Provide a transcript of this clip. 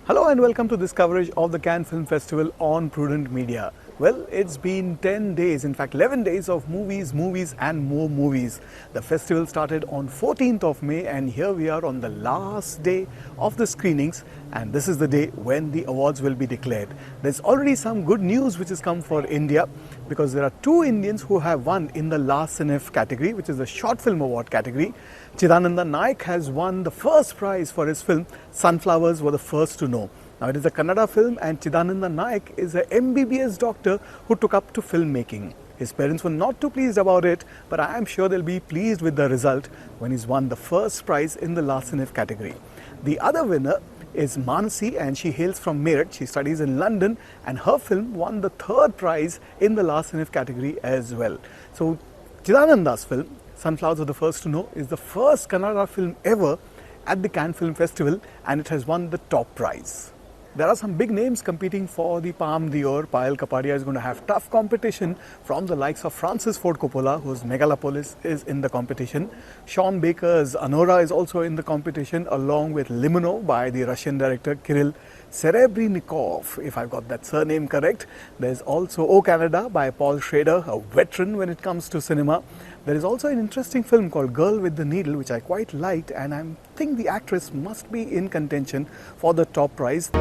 Hello and welcome to this coverage of the Cannes Film Festival on Prudent Media. Well, it's been 10 days, in fact 11 days of movies and more movies. The festival started on 14th of May and here we are on the last day of the screenings, and this is the day when the awards will be declared. There's already some good news which has come for India because there are two Indians who have won in the La Cinef category, which is the short film award category. Chidananda Naik has won the first prize for his film Sunflowers Were the First to Know. Now it is a Kannada film and Chidananda Naik is an MBBS doctor who took up to filmmaking. His parents were not too pleased about it, but I am sure they'll be pleased with the result when he's won the first prize in the La Cinef category. The other winner is Manasi and she hails from Meerut. She studies in London and her film won the third prize in the La Cinef category as well. So Chidananda's film, Sunflowers Were the First to Know, is the first Kannada film ever at the Cannes Film Festival and it has won the top prize. There are some big names competing for the Palme d'Or. Payal Kapadia is going to have tough competition from the likes of Francis Ford Coppola, whose Megalopolis is in the competition. Sean Baker's Anora is also in the competition, along with Limino by the Russian director Kirill Serebrennikov, if I've got that surname correct. There's also O Canada by Paul Schrader, a veteran when it comes to cinema. There is also an interesting film called Girl with the Needle, which I quite liked, and I think the actress must be in contention for the top prize.